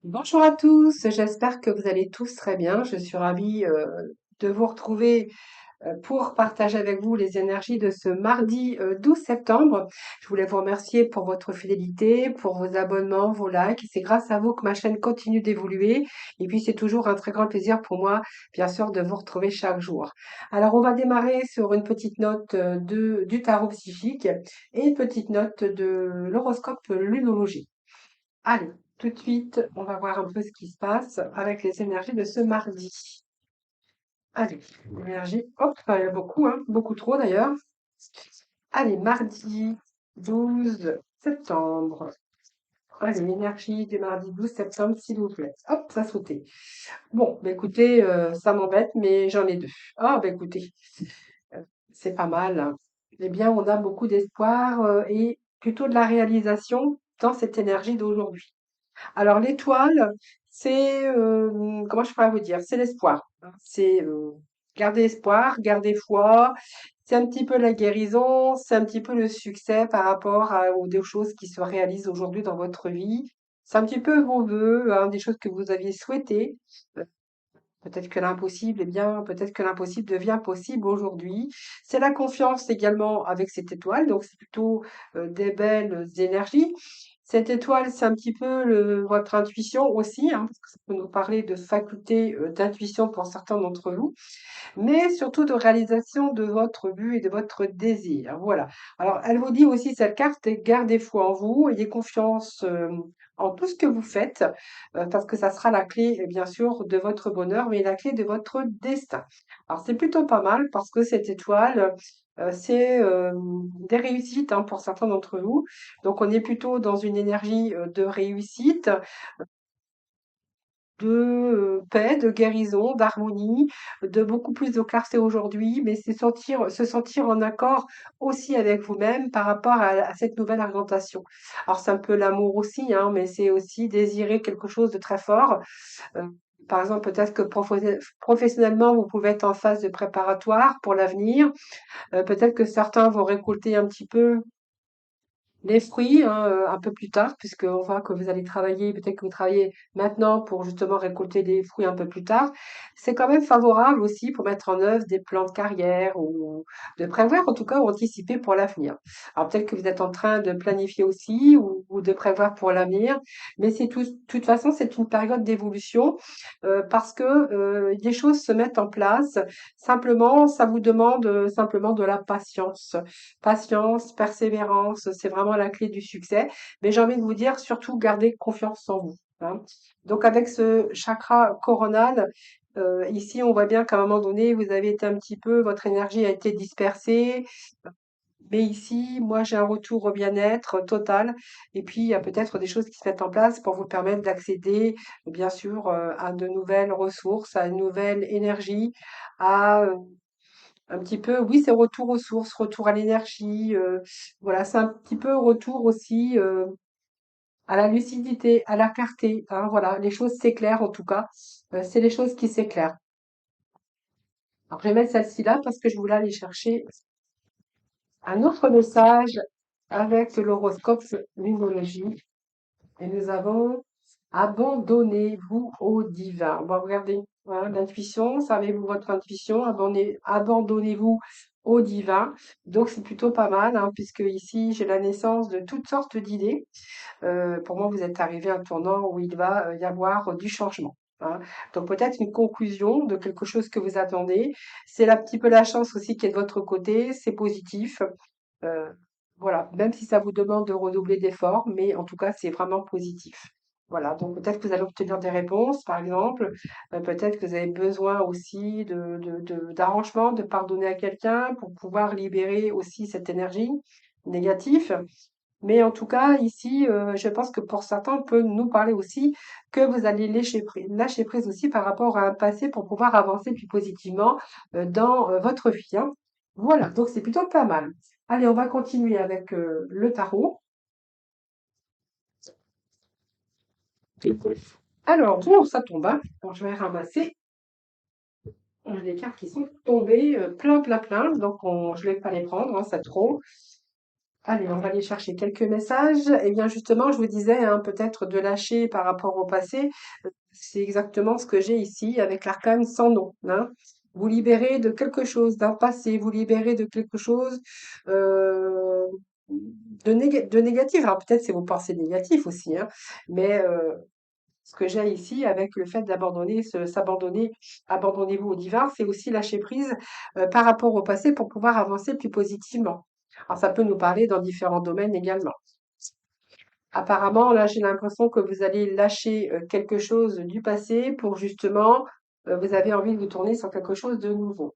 Bonjour à tous, j'espère que vous allez tous très bien. Je suis ravie de vous retrouver pour partager avec vous les énergies de ce mardi 12 septembre. Je voulais vous remercier pour votre fidélité, pour vos abonnements, vos likes. C'est grâce à vous que ma chaîne continue d'évoluer. Et puis c'est toujours un très grand plaisir pour moi, bien sûr, de vous retrouver chaque jour. Alors on va démarrer sur une petite note du tarot psychique et une petite note de l'horoscope lunologie. Allez, tout de suite, on va voir un peu ce qui se passe avec les énergies de ce mardi. Allez, l'énergie, hop, il y a beaucoup, hein, beaucoup trop d'ailleurs. Allez, mardi 12 septembre. Allez, l'énergie du mardi 12 septembre, s'il vous plaît. Hop, ça a sauté. Bon, bah écoutez, ça m'embête, mais j'en ai deux. Ah, bah écoutez, euh, c'est pas mal, hein. Eh bien, on a beaucoup d'espoir et plutôt de la réalisation dans cette énergie d'aujourd'hui. Alors l'étoile, c'est, comment je pourrais vous dire? C'est l'espoir, hein. C'est, garder espoir, garder foi. C'est un petit peu la guérison, c'est un petit peu le succès par rapport aux des choses qui se réalisent aujourd'hui dans votre vie. C'est un petit peu vos vœux, hein, des choses que vous aviez souhaitées. Heu, peut-être que l'impossible, eh bien, peut-être que l'impossible devient possible aujourd'hui. C'est la confiance également avec cette étoile, donc c'est plutôt, des belles énergies. Cette étoile, c'est un petit peu votre intuition aussi, hein, parce que ça peut nous parler de faculté d'intuition pour certains d'entre vous, mais surtout de réalisation de votre but et de votre désir. Voilà. Alors, elle vous dit aussi, cette carte, gardez foi en vous, ayez confiance en tout ce que vous faites, parce que ça sera la clé, bien sûr, de votre bonheur, mais la clé de votre destin. Alors, c'est plutôt pas mal parce que cette étoile, c'est des réussites, hein, pour certains d'entre vous. Donc, on est plutôt dans une énergie de réussite, de paix, de guérison, d'harmonie, de beaucoup plus de clarté aujourd'hui, mais c'est se sentir en accord aussi avec vous-même par rapport à cette nouvelle orientation. Alors c'est un peu l'amour aussi, hein, mais c'est aussi désirer quelque chose de très fort. Euh, Par exemple, peut-être que professionnellement, vous pouvez être en phase de préparatoire pour l'avenir. Peut-être que certains vont récolter un petit peu les fruits, hein, un peu plus tard, puisqu'on voit que vous allez travailler, peut-être que vous travaillez maintenant pour justement récolter des fruits un peu plus tard. C'est quand même favorable aussi pour mettre en œuvre des plans de carrière ou de prévoir en tout cas ou anticiper pour l'avenir. Alors peut-être que vous êtes en train de planifier aussi ou de prévoir pour l'avenir, mais c'est tout, de toute façon, c'est une période d'évolution parce que des choses se mettent en place. Simplement, ça vous demande simplement de la patience. Patience, persévérance, c'est vraiment la clé du succès. Mais j'ai envie de vous dire, surtout, gardez confiance en vous, hein. Donc, avec ce chakra coronal, ici, on voit bien qu'à un moment donné, vous avez été un petit peu, votre énergie a été dispersée. Mais ici, moi, j'ai un retour au bien-être total. Et puis, il y a peut-être des choses qui se mettent en place pour vous permettre d'accéder, bien sûr, à de nouvelles ressources, à une nouvelle énergie, à un petit peu, oui, c'est retour aux sources, retour à l'énergie, voilà, c'est un petit peu retour aussi, à la lucidité, à la clarté, hein, voilà, les choses s'éclairent en tout cas, c'est les choses qui s'éclairent. Alors je vais mettre celle-ci là parce que je voulais aller chercher un autre message avec l'horoscope numérologie et nous avons abandonnez-vous au divin. Bon, regardez, voilà, l'intuition, savez-vous votre intuition, abandonnez-vous au divin. Donc, c'est plutôt pas mal, hein, puisque ici, j'ai la naissance de toutes sortes d'idées. Pour moi, vous êtes arrivé à un tournant où il va y avoir du changement, hein. Donc, peut-être une conclusion de quelque chose que vous attendez. C'est un petit peu la chance aussi qui est de votre côté, c'est positif. Euh, voilà, même si ça vous demande de redoubler d'efforts, mais en tout cas, c'est vraiment positif. Voilà, donc peut-être que vous allez obtenir des réponses, par exemple. Peut-être que vous avez besoin aussi d'arrangement, de pardonner à quelqu'un pour pouvoir libérer aussi cette énergie négative. Mais en tout cas, ici, je pense que pour certains, on peut nous parler aussi que vous allez lâcher prise aussi par rapport à un passé pour pouvoir avancer plus positivement dans votre vie, hein. Voilà, donc c'est plutôt pas mal. Allez, on va continuer avec le tarot. Alors, bon, ça tombe, hein. Alors, je vais ramasser. On a des cartes qui sont tombées, plein, plein, plein. Donc, je ne vais pas les prendre, hein, c'est trop. Allez, on va aller chercher quelques messages. Eh bien, justement, je vous disais, hein, peut-être de lâcher par rapport au passé. C'est exactement ce que j'ai ici avec l'arcane sans nom, hein. Vous libérez de quelque chose, d'un passé, vous libérez de quelque chose euh, de négatif. Alors peut-être c'est vos pensées négatives aussi, hein, mais ce que j'ai ici avec le fait d'abandonner, s'abandonner, abandonnez-vous au divin, c'est aussi lâcher prise par rapport au passé pour pouvoir avancer plus positivement. Alors ça peut nous parler dans différents domaines également. Apparemment, là, j'ai l'impression que vous allez lâcher quelque chose du passé pour justement, vous avez envie de vous tourner sur quelque chose de nouveau.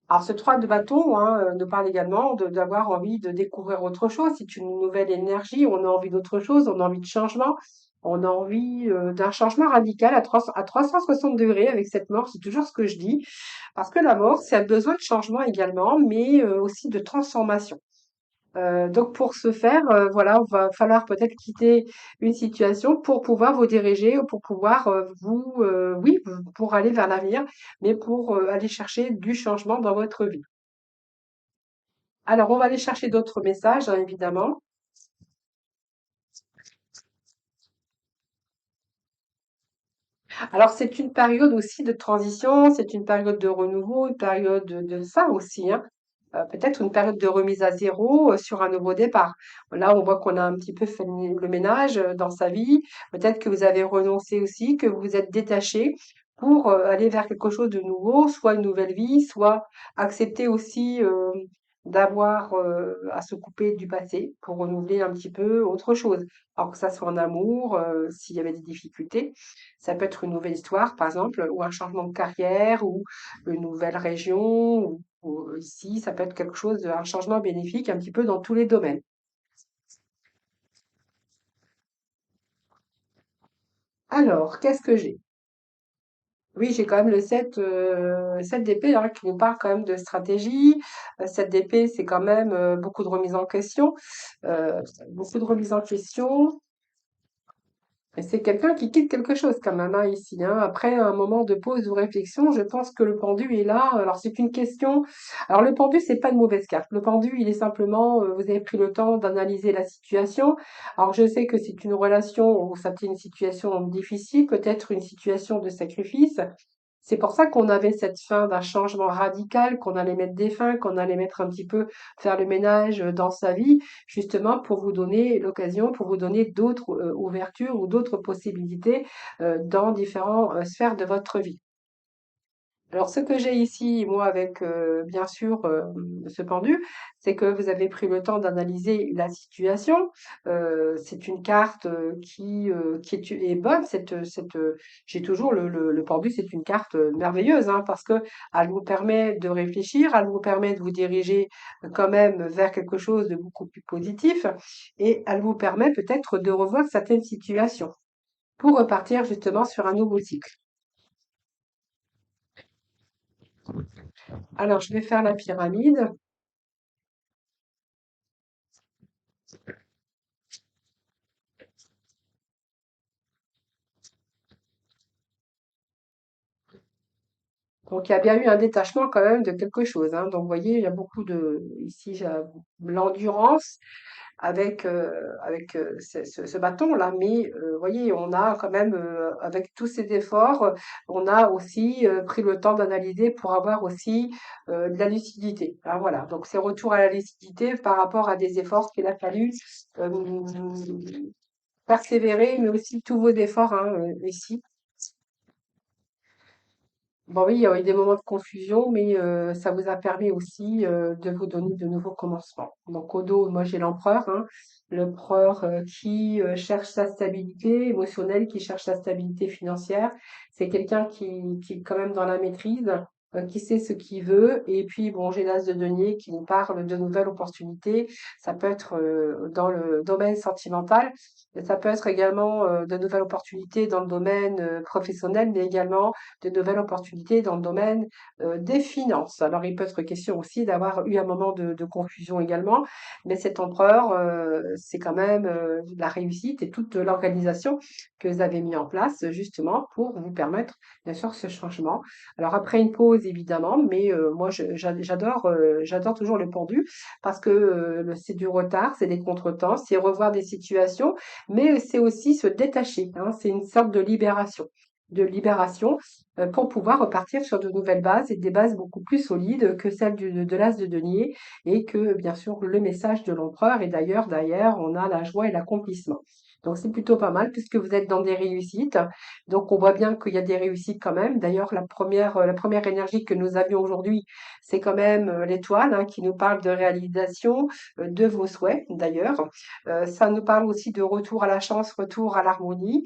Alors, ce 3 de bâton, hein, nous parle également d'avoir envie de découvrir autre chose. C'est une nouvelle énergie, on a envie d'autre chose, on a envie de changement, on a envie d'un changement radical à 360 degrés avec cette mort, c'est toujours ce que je dis, parce que la mort, c'est un besoin de changement également, mais aussi de transformation. Donc pour ce faire, voilà, il va falloir peut-être quitter une situation pour pouvoir vous diriger ou pour pouvoir, oui, pour aller vers l'avenir, mais pour, aller chercher du changement dans votre vie. Alors on va aller chercher d'autres messages, hein, évidemment. Alors c'est une période aussi de transition, c'est une période de renouveau, une période de ça aussi, hein. Peut-être une période de remise à zéro, sur un nouveau départ. Là, on voit qu'on a un petit peu fait le ménage, dans sa vie. Peut-être que vous avez renoncé aussi, que vous vous êtes détaché pour, aller vers quelque chose de nouveau, soit une nouvelle vie, soit accepter aussi, d'avoir, à se couper du passé pour renouveler un petit peu autre chose. Alors que ça soit en amour, s'il y avait des difficultés, ça peut être une nouvelle histoire, par exemple, ou un changement de carrière, ou une nouvelle région, ou ici, ça peut être quelque chose, un changement bénéfique un petit peu dans tous les domaines. Alors, qu'est-ce que j'ai? Oui, j'ai quand même le 7, 7 d'épée hein, qui nous parle quand même de stratégie. 7 d'épée, c'est quand même beaucoup de remise en question. Beaucoup de remise en question. Et c'est quelqu'un qui quitte quelque chose quand même, hein, ici, hein. Après un moment de pause ou réflexion, je pense que le pendu est là. Alors c'est une question. Alors le pendu, c'est pas une mauvaise carte. Le pendu, il est simplement, vous avez pris le temps d'analyser la situation. Alors je sais que c'est une relation où ça une situation difficile, peut-être une situation de sacrifice. C'est pour ça qu'on avait cette fin d'un changement radical, qu'on allait mettre des fins, qu'on allait mettre un petit peu, faire le ménage dans sa vie, justement pour vous donner l'occasion, pour vous donner d'autres ouvertures ou d'autres possibilités dans différentes sphères de votre vie. Alors, ce que j'ai ici, moi, avec bien sûr ce pendu, c'est que vous avez pris le temps d'analyser la situation. C'est une carte qui est bonne. J'ai toujours le pendu, c'est une carte merveilleuse hein, parce que elle vous permet de réfléchir, elle vous permet de vous diriger quand même vers quelque chose de beaucoup plus positif et elle vous permet peut-être de revoir certaines situations pour repartir justement sur un nouveau cycle. Alors, je vais faire la pyramide. Donc, il y a bien eu un détachement quand même de quelque chose, hein. Donc, vous voyez, il y a beaucoup de, ici, j'ai l'endurance avec ce bâton-là. Mais, vous voyez, on a quand même, avec tous ces efforts, on a aussi pris le temps d'analyser pour avoir aussi de la lucidité. Ah, voilà. Donc, c'est retour à la lucidité par rapport à des efforts qu'il a fallu euh, persévérer, mais aussi tous vos efforts, hein, ici. Bon oui, il y a eu des moments de confusion, mais ça vous a permis aussi de vous donner de nouveaux commencements. Donc au dos, moi j'ai l'empereur, hein, l'empereur qui cherche sa stabilité émotionnelle, qui cherche sa stabilité financière. C'est quelqu'un qui est quand même dans la maîtrise, qui sait ce qu'il veut. Et puis bon, j'ai l'as de denier qui nous parle de nouvelles opportunités. Ça peut être dans le domaine sentimental, mais ça peut être également de nouvelles opportunités dans le domaine professionnel, mais également de nouvelles opportunités dans le domaine des finances. Alors, il peut être question aussi d'avoir eu un moment de confusion également, mais cet empereur, c'est quand même la réussite et toute l'organisation que vous avez mis en place justement pour vous permettre, bien sûr, ce changement. Alors, après une pause pause évidemment, mais moi j'adore toujours le pendu parce que c'est du retard, c'est des contretemps, c'est revoir des situations, mais c'est aussi se détacher, hein, c'est une sorte de libération pour pouvoir repartir sur de nouvelles bases et des bases beaucoup plus solides que celles de l'as de denier et que bien sûr le message de l'empereur et d'ailleurs derrière on a la joie et l'accomplissement. Donc c'est plutôt pas mal puisque vous êtes dans des réussites. Donc on voit bien qu'il y a des réussites quand même. D'ailleurs la première énergie que nous avions aujourd'hui, c'est quand même l'étoile, hein, qui nous parle de réalisation de vos souhaits d'ailleurs. Ça nous parle aussi de retour à la chance, retour à l'harmonie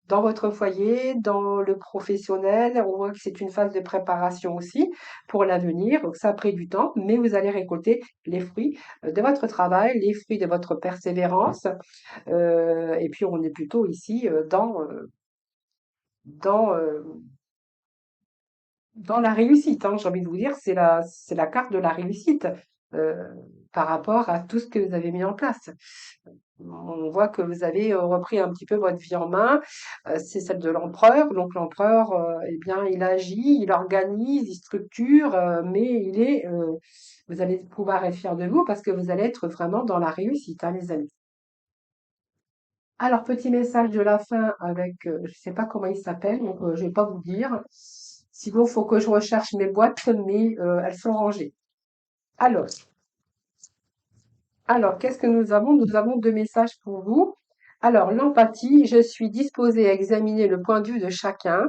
dans votre foyer, dans le professionnel. On voit que c'est une phase de préparation aussi pour l'avenir. Donc ça a pris du temps, mais vous allez récolter les fruits de votre travail, les fruits de votre persévérance. Et puis on est plutôt ici dans dans la réussite, hein, j'ai envie de vous dire, c'est la carte de la réussite euh, par rapport à tout ce que vous avez mis en place. On voit que vous avez repris un petit peu votre vie en main. C'est celle de l'empereur. Donc l'empereur, eh bien, il agit, il organise, il structure, mais vous allez pouvoir être fiers de vous parce que vous allez être vraiment dans la réussite, hein, les amis. Alors, petit message de la fin avec, je sais pas comment il s'appelle, donc je vais pas vous dire. Sinon, il faut que je recherche mes boîtes, mais elles sont rangées. Alors, alors, qu'est-ce que nous avons? Nous avons deux messages pour vous. Alors, l'empathie, je suis disposée à examiner le point de vue de chacun.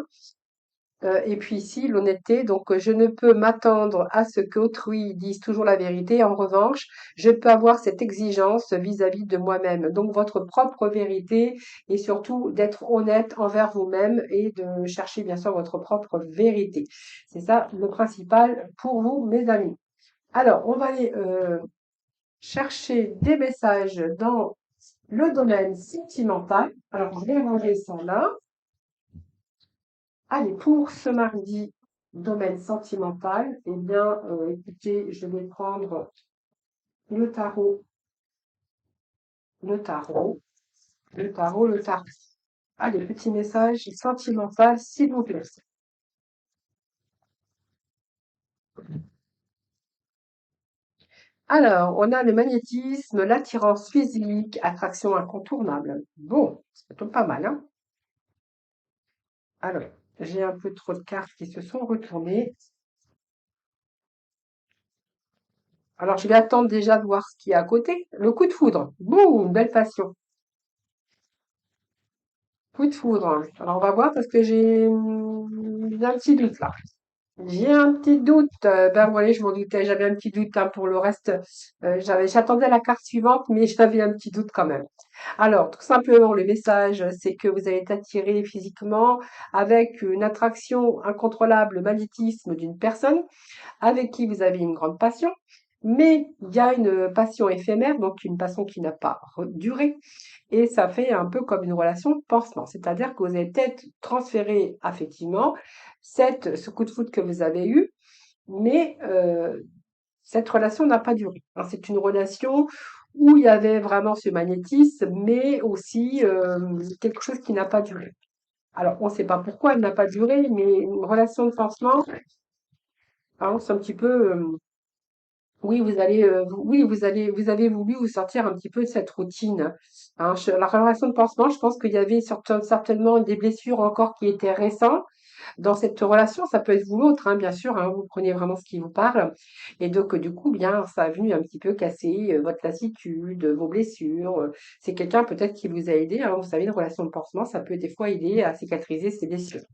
Et puis ici, l'honnêteté, donc je ne peux m'attendre à ce qu'autrui dise toujours la vérité. En revanche, je peux avoir cette exigence vis-à-vis de moi-même. Donc votre propre vérité et surtout d'être honnête envers vous-même et de chercher bien sûr votre propre vérité. C'est ça le principal pour vous, mes amis. Alors, on va aller chercher des messages dans le domaine sentimental. Alors, je vais ranger ça là. Allez, pour ce mardi, domaine sentimental, eh bien, écoutez, je vais prendre le tarot, le tarot, le tarot, le tarot. Allez, petit message sentimental, s'il vous plaît. Alors, on a le magnétisme, l'attirance physique, attraction incontournable. Bon, ça tombe pas mal, hein? Alors, j'ai un peu trop de cartes qui se sont retournées. Alors, je vais attendre déjà de voir ce qu'il y a à côté. Le coup de foudre. Boum, belle passion. Coup de foudre. Alors, on va voir parce que j'ai un petit doute là. J'ai un petit doute. Ben voilà, je m'en doutais. J'avais un petit doute, hein, pour le reste. J'attendais la carte suivante, mais j'avais un petit doute quand même. Alors, tout simplement, le message, c'est que vous allez être attiré physiquement avec une attraction incontrôlable, le magnétisme d'une personne avec qui vous avez une grande passion, mais il y a une passion éphémère, donc une passion qui n'a pas duré, et ça fait un peu comme une relation de pansement, c'est-à-dire que vous avez peut-être transféré affectivement ce coup de foudre que vous avez eu, mais cette relation n'a pas duré, hein. C'est une relation où il y avait vraiment ce magnétisme, mais aussi quelque chose qui n'a pas duré. Alors, on ne sait pas pourquoi elle n'a pas duré, mais une relation de pansement, hein, c'est un petit peu oui, vous avez voulu vous sortir un petit peu de cette routine, hein. La relation de pansement, je pense qu'il y avait certainement des blessures encore qui étaient récentes dans cette relation. Ça peut être vous l'autre, hein, bien sûr, hein, vous prenez vraiment ce qui vous parle. Et donc, du coup, bien, ça a venu un petit peu casser votre lassitude, vos blessures. C'est quelqu'un peut-être qui vous a aidé, hein. Vous savez, une relation de pansement, ça peut des fois aider à cicatriser ses blessures.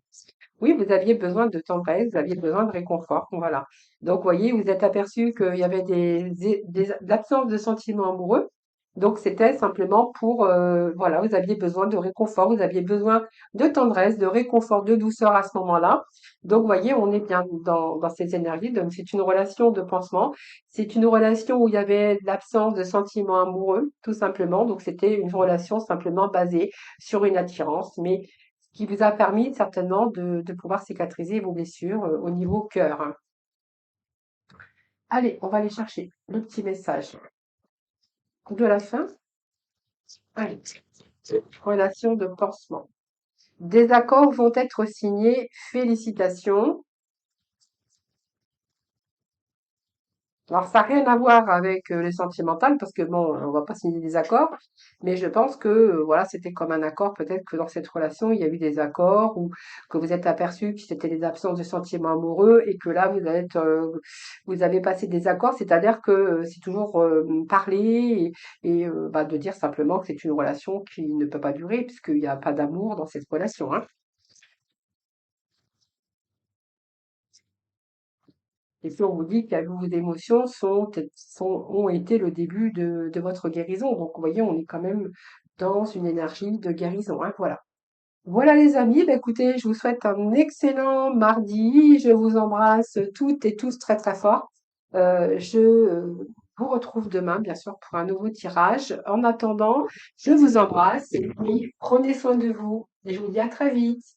Oui, vous aviez besoin de tendresse, vous aviez besoin de réconfort, voilà. Donc, voyez, vous êtes aperçu qu'il y avait de l'absence de sentiments amoureux. Donc, c'était simplement pour, voilà, vous aviez besoin de réconfort, vous aviez besoin de tendresse, de réconfort, de douceur à ce moment-là. Donc, voyez, on est bien dans ces énergies. Donc, c'est une relation de pansement. C'est une relation où il y avait de l'absence de sentiments amoureux, tout simplement. Donc, c'était une relation simplement basée sur une attirance, mais qui vous a permis certainement de pouvoir cicatriser vos blessures au niveau cœur, hein. Allez, on va aller chercher le petit message de la fin. Allez, relation de pansement. Des accords vont être signés. Félicitations. Alors, ça n'a rien à voir avec les sentimentales, parce que bon, on va pas signer des accords, mais je pense que voilà, c'était comme un accord. Peut-être que dans cette relation, il y a eu des accords ou que vous êtes aperçu que c'était les absences de sentiments amoureux et que là, vous avez passé des accords, c'est-à-dire que c'est toujours parler et bah, de dire simplement que c'est une relation qui ne peut pas durer, puisqu'il n'y a pas d'amour dans cette relation, hein. Et puis on vous dit que vos émotions ont été le début de votre guérison. Donc vous voyez, on est quand même dans une énergie de guérison, hein, voilà. Voilà les amis, bah, écoutez, je vous souhaite un excellent mardi. Je vous embrasse toutes et tous très très fort. Je vous retrouve demain, bien sûr, pour un nouveau tirage. En attendant, je vous embrasse et puis prenez soin de vous. Et je vous dis à très vite.